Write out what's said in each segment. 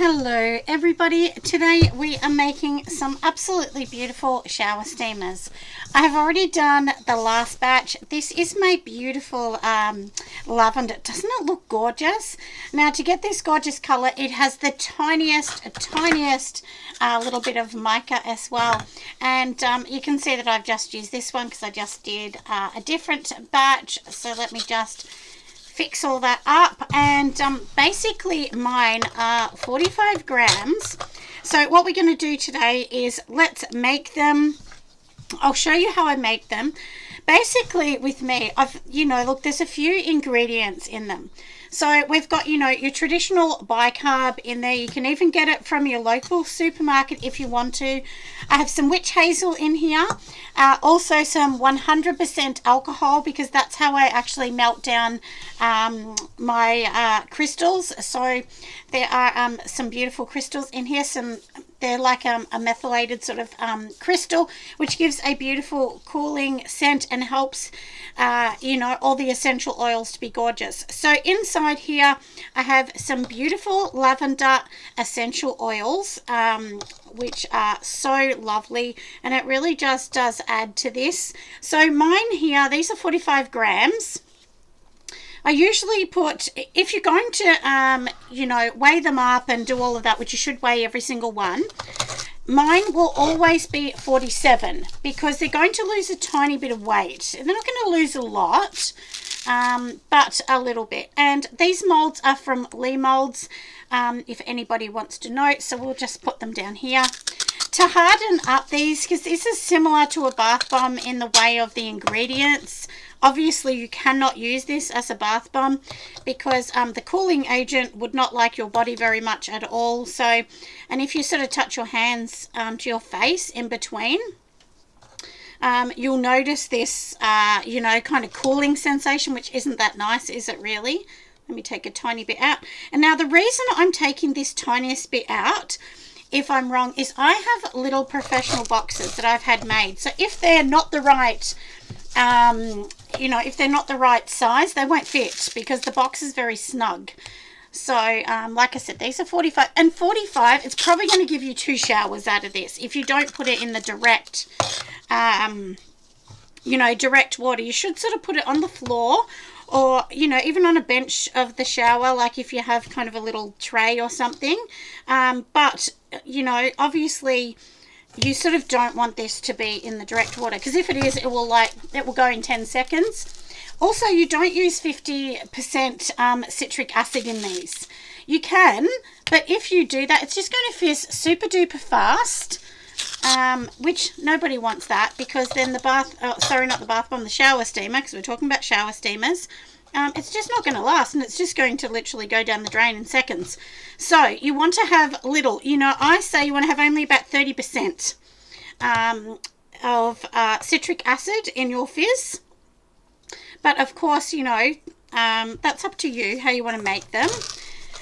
Hello everybody, today we are making some absolutely beautiful shower steamers. I have already done the last batch. This is my beautiful lavender. Doesn't it look gorgeous? Now to get this gorgeous color, it has the tiniest little bit of mica as well, and you can see that I've just used this one because I just did a different batch. So let me just fix all that up, and basically mine are 45 grams. So what we're going to do today is let's make them. I'll show you how I make them. Basically with me, look, there's a few ingredients in them. So we've got, your traditional bicarb in there. You can even get it from your local supermarket if you want to. I have some witch hazel in here. Also some 100% alcohol, because that's how I actually melt down my crystals. So there are some beautiful crystals in here. They're like a methylated sort of crystal, which gives a beautiful cooling scent and helps all the essential oils to be gorgeous. So inside here I have some beautiful lavender essential oils, which are so lovely, and it really just does add to this. So mine here, these are 45 grams. I usually put, if you're going to, weigh them up and do all of that, which you should weigh every single one, mine will always be 47, because they're going to lose a tiny bit of weight. They're not going to lose a lot, but a little bit. And these molds are from Lee Molds, if anybody wants to know. So we'll just put them down here. To harden up these, because this is similar to a bath bomb in the way of the ingredients. Obviously, you cannot use this as a bath bomb because the cooling agent would not like your body very much at all. So, and if you sort of touch your hands to your face in between, you'll notice this, kind of cooling sensation, which isn't that nice, is it really? Let me take a tiny bit out. And now the reason I'm taking this tiniest bit out, if I'm wrong, is I have little professional boxes that I've had made. So if they're not the right if they're not the right size, they won't fit because the box is very snug. So like I said, these are 45, and 45, it's probably going to give you 2 showers out of this if you don't put it in the direct direct water. You should sort of put it on the floor, or even on a bench of the shower, like if you have kind of a little tray or something, but obviously you sort of don't want this to be in the direct water, because if it is, it will go in 10 seconds. Also, you don't use 50% citric acid in these. You can, but if you do that, it's just going to fizz super duper fast, which nobody wants that, because then the shower steamer, because we're talking about shower steamers, it's just not going to last, and it's just going to literally go down the drain in seconds. So you want to have little, I say you want to have only about 30% of citric acid in your fizz. But of course, that's up to you how you want to make them.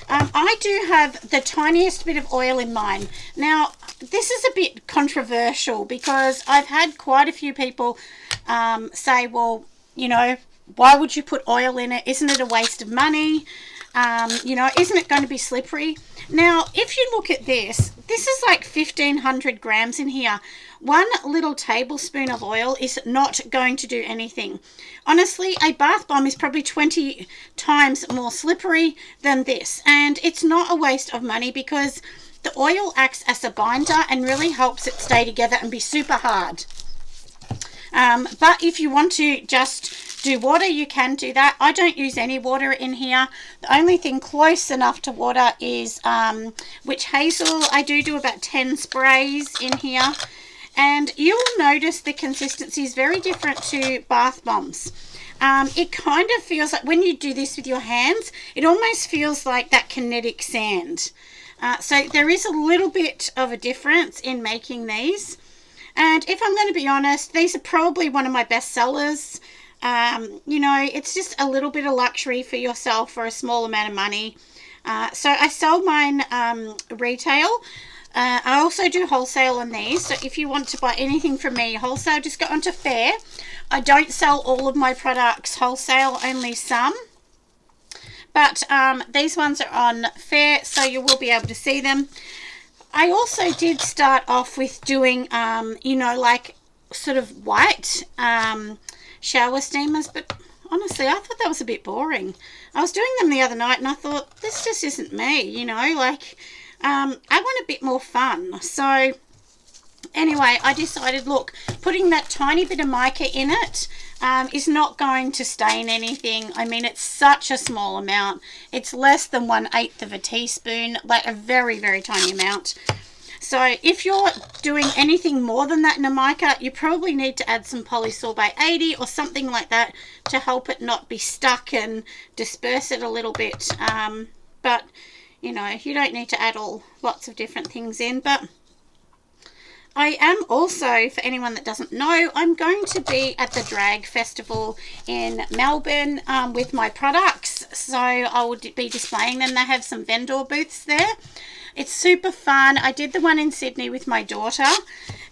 I do have the tiniest bit of oil in mine. Now, this is a bit controversial because I've had quite a few people say, well, why would you put oil in it? Isn't it a waste of money? Isn't it going to be slippery? Now, if you look at this is like 1,500 grams in here. 1 little tablespoon of oil is not going to do anything. Honestly, a bath bomb is probably 20 times more slippery than this. And it's not a waste of money because the oil acts as a binder and really helps it stay together and be super hard. But if you want to just do water, you can do that. I don't use any water in here. The only thing close enough to water is witch hazel. I do about 10 sprays in here. And you'll notice the consistency is very different to bath bombs. It kind of feels like when you do this with your hands, it almost feels like that kinetic sand. So there is a little bit of a difference in making these. And if I'm going to be honest, these are probably one of my best sellers. It's just a little bit of luxury for yourself for a small amount of money. So I sell mine retail. I also do wholesale on these. So if you want to buy anything from me wholesale, just go onto Fair. I don't sell all of my products wholesale, only some. But these ones are on fair, so you will be able to see them. I also did start off with doing, you know, like sort of white shower steamers, but honestly, I thought that was a bit boring. I was doing them the other night and I thought, this just isn't me, you know, like, I want a bit more fun. So anyway, I decided, look, putting that tiny bit of mica in it is not going to stain anything. I mean, it's such a small amount. It's less than 1/8 of a teaspoon, like a very, very tiny amount. So if you're doing anything more than that in a mica, you probably need to add some polysorbate 80 or something like that to help it not be stuck and disperse it a little bit. But, you know, you don't need to add lots of different things in. But I am also, for anyone that doesn't know, I'm going to be at the Drag Festival in Melbourne with my products. So I will be displaying them. They have some vendor booths there. It's super fun. I did the one in Sydney with my daughter.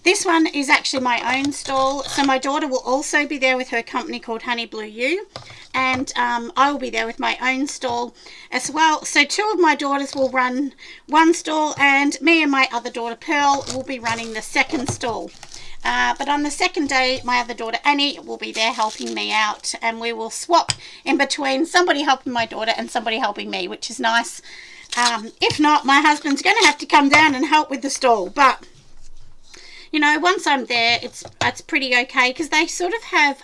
This one is actually my own stall. So my daughter will also be there with her company called Honey Blue U. And I will be there with my own stall as well. So 2 of my daughters will run one stall, and me and my other daughter Pearl will be running the second stall. But on the second day, my other daughter Annie will be there helping me out, and we will swap in between somebody helping my daughter and somebody helping me, which is nice. If not, my husband's going to have to come down and help with the stall. But, you know, once I'm there, it's pretty okay, because they sort of have,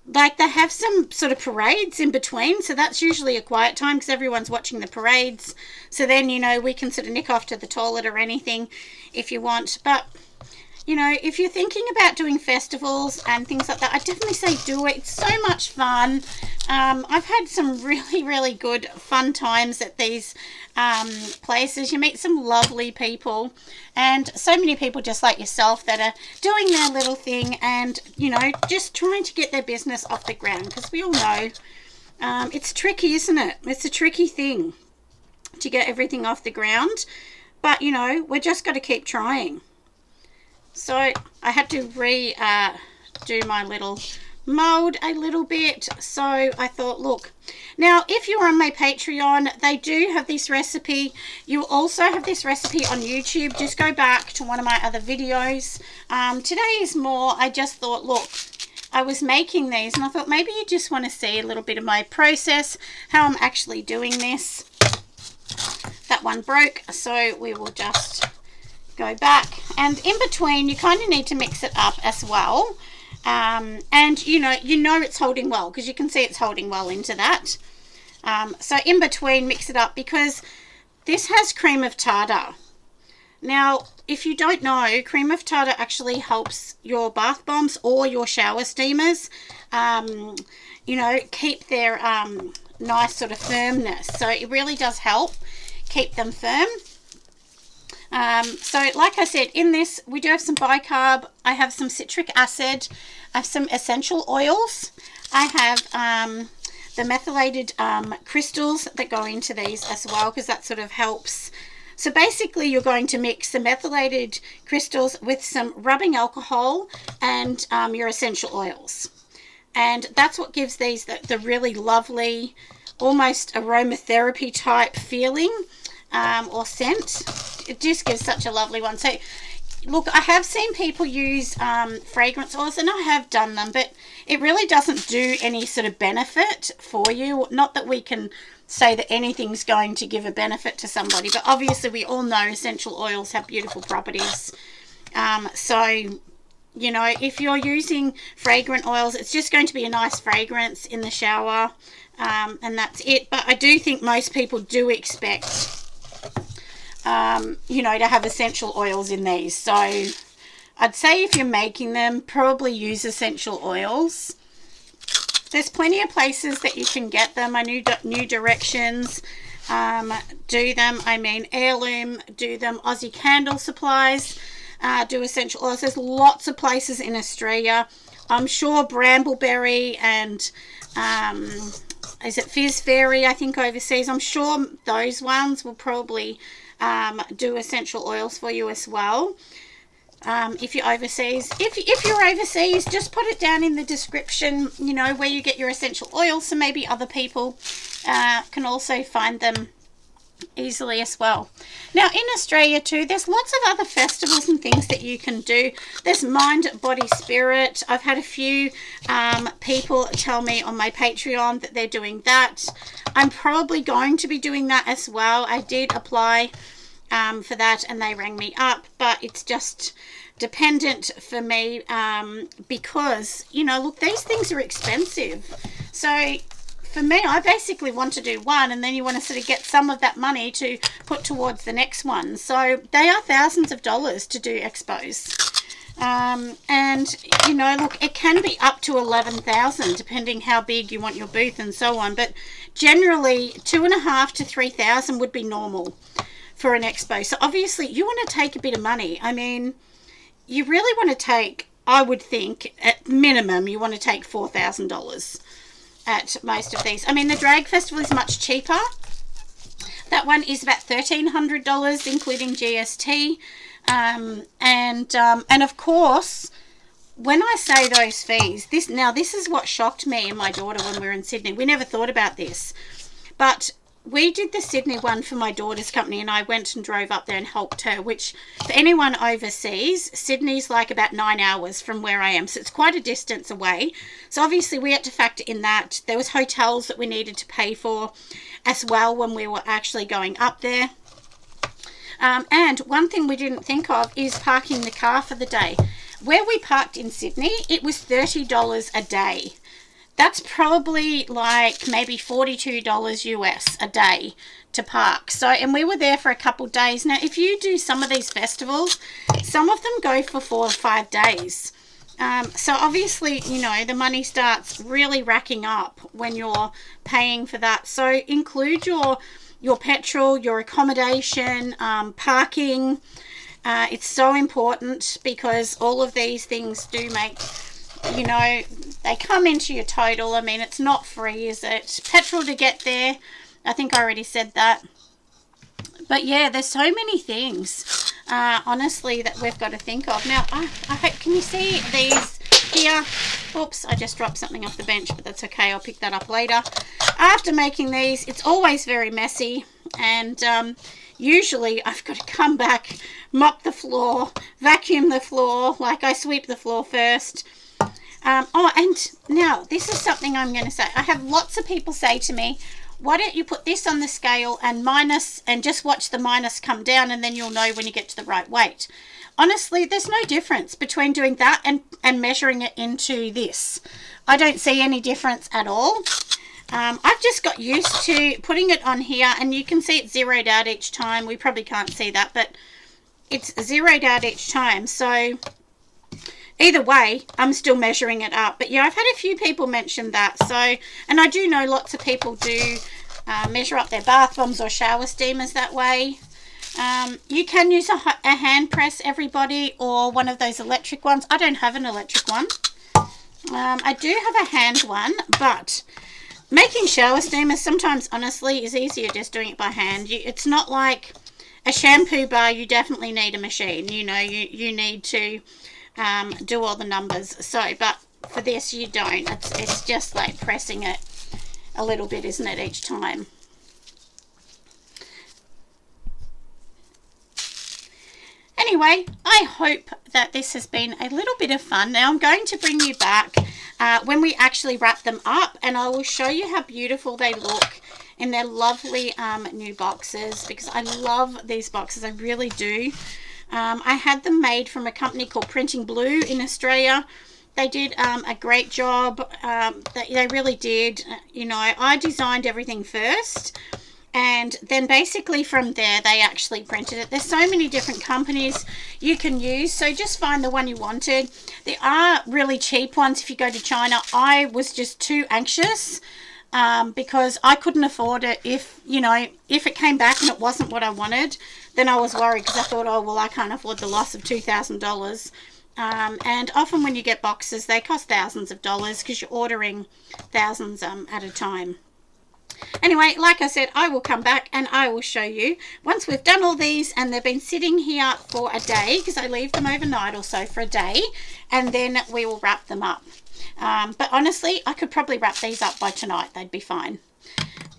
like, they have some sort of parades in between. So that's usually a quiet time because everyone's watching the parades. So then, you know, we can sort of nick off to the toilet or anything if you want. But, you know, if you're thinking about doing festivals and things like that, I definitely say do it. It's so much fun. I've had some really, really good fun times at these places. You meet some lovely people, and so many people just like yourself that are doing their little thing and, you know, just trying to get their business off the ground, because we all know it's tricky, isn't it? It's a tricky thing to get everything off the ground, but, you know, we're just got to keep trying. So I had to do my little mold a little bit. So I thought, look, now if you're on my Patreon, they do have this recipe. You also have this recipe on YouTube. Just go back to one of my other videos. Today is more, I just thought, look, I was making these and I thought maybe you just want to see a little bit of my process, how I'm actually doing this. That one broke, so we will just go back, and in between you kind of need to mix it up as well, and you know it's holding well, because you can see it's holding well into that. So in between, mix it up, because this has cream of tartar. Now, if you don't know, cream of tartar actually helps your bath bombs or your shower steamers, you know, keep their nice sort of firmness. So it really does help keep them firm. So like I said, in this we do have some bicarb, I have some citric acid, I have some essential oils, I have the methylated crystals that go into these as well, because that sort of helps. So basically you're going to mix the methylated crystals with some rubbing alcohol and your essential oils, and that's what gives these the really lovely, almost aromatherapy type feeling or scent. It just gives such a lovely one. So look, I have seen people use fragrance oils, and I have done them, but it really doesn't do any sort of benefit for you. Not that we can say that anything's going to give a benefit to somebody, but obviously we all know essential oils have beautiful properties. So, you know, if you're using fragrant oils, it's just going to be a nice fragrance in the shower, and that's it. But I do think most people do expect you know, to have essential oils in these. So I'd say if you're making them, probably use essential oils. There's plenty of places that you can get them. I know New Directions do them. I mean, Heirloom do them. Aussie Candle Supplies do essential oils. There's lots of places in Australia. I'm sure Brambleberry and is it Fizz Fairy, I think, overseas. I'm sure those ones will probably do essential oils for you as well. if you're overseas. If you're overseas, just put it down in the description, you know, where you get your essential oils, so maybe other people can also find them easily as well. Now in Australia too, there's lots of other festivals and things that you can do. There's Mind, Body, Spirit. I've had a few people tell me on my Patreon that they're doing that. I'm probably going to be doing that as well. I did apply for that and they rang me up, but it's just dependent for me because, you know, look, these things are expensive. So for me, I basically want to do one, and then you want to sort of get some of that money to put towards the next one. So they are thousands of dollars to do expos. And, you know, look, it can be up to 11,000 depending how big you want your booth and so on. But generally, 2,500 to 3,000 would be normal for an expo. So obviously, you want to take a bit of money. I mean, you really want to take, I would think, at minimum, you want to take $4,000 at most of these. I mean, the drag festival is much cheaper. That one is about $1,300 including GST, and of course, when I say those fees, this is what shocked me and my daughter when we were in Sydney. We never thought about this, but we did the Sydney one for my daughter's company, and I went and drove up there and helped her, which for anyone overseas, Sydney's like about 9 hours from where I am. So it's quite a distance away. So obviously we had to factor in that. There was hotels that we needed to pay for as well when we were actually going up there. And one thing we didn't think of is parking the car for the day. Where we parked in Sydney, it was $30 a day. That's probably like maybe $42 US a day to park. So, and we were there for a couple of days. Now, if you do some of these festivals, some of them go for 4 or 5 days. So obviously, you know, the money starts really racking up when you're paying for that. So include your petrol, your accommodation, parking. It's so important because all of these things do make, you know, they come into your total. I mean, it's not free, is it? Petrol to get there, I think I already said that. But yeah, there's so many things, honestly, that we've got to think of. Now, I hope, can you see these here? Oops, I just dropped something off the bench, but that's okay. I'll pick that up later. After making these, it's always very messy, and usually I've got to come back, mop the floor, vacuum the floor, like I sweep the floor first. Oh, and now this is something I'm going to say. I have lots of people say to me, why don't you put this on the scale and minus, and just watch the minus come down, and then you'll know when you get to the right weight. Honestly, there's no difference between doing that and measuring it into this. I don't see any difference at all. I've just got used to putting it on here, and you can see it's zeroed out each time. We probably can't see that, but it's zeroed out each time. So either way, I'm still measuring it up. But yeah, I've had a few people mention that. So, and I do know lots of people do measure up their bath bombs or shower steamers that way. You can use a hand press, everybody, or one of those electric ones. I don't have an electric one. I do have a hand one, but making shower steamers sometimes, honestly, is easier just doing it by hand. It's not like a shampoo bar. You definitely need a machine. You know, you need to do all the numbers. So, but for this, you don't. It's just like pressing it a little bit, isn't it, each time? Anyway, I hope that this has been a little bit of fun. Now I'm going to bring you back when we actually wrap them up, and I will show you how beautiful they look in their lovely new boxes, because I love these boxes. I really do. I had them made from a company called Printing Blue in Australia. They did a great job. They really did. You know, I designed everything first, and then basically from there they actually printed it. There's so many different companies you can use, so just find the one you wanted. There are really cheap ones if you go to China. I was just too anxious because I couldn't afford it. If it came back and it wasn't what I wanted, then I was worried, because I thought, oh well, I can't afford the loss of $2,000. And often when you get boxes, they cost thousands of dollars because you're ordering thousands at a time. Anyway, like I said, I will come back and I will show you once we've done all these and they've been sitting here for a day, because I leave them overnight or so for a day, and then we will wrap them up. But honestly, I could probably wrap these up by tonight. They'd be fine.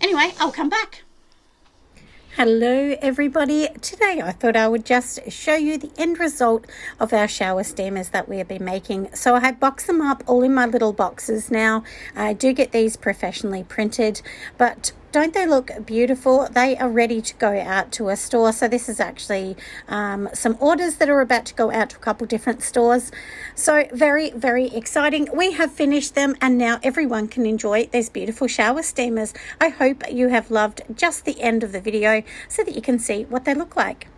Anyway, I'll come back. Hello everybody. Today I thought I would just show you the end result of our shower steamers that we have been making. So I have boxed them up all in my little boxes now. I do get these professionally printed, but don't they look beautiful? They are ready to go out to a store. So this is actually some orders that are about to go out to a couple different stores. So very, very exciting. We have finished them and now everyone can enjoy these beautiful shower steamers. I hope you have loved just the end of the video so that you can see what they look like.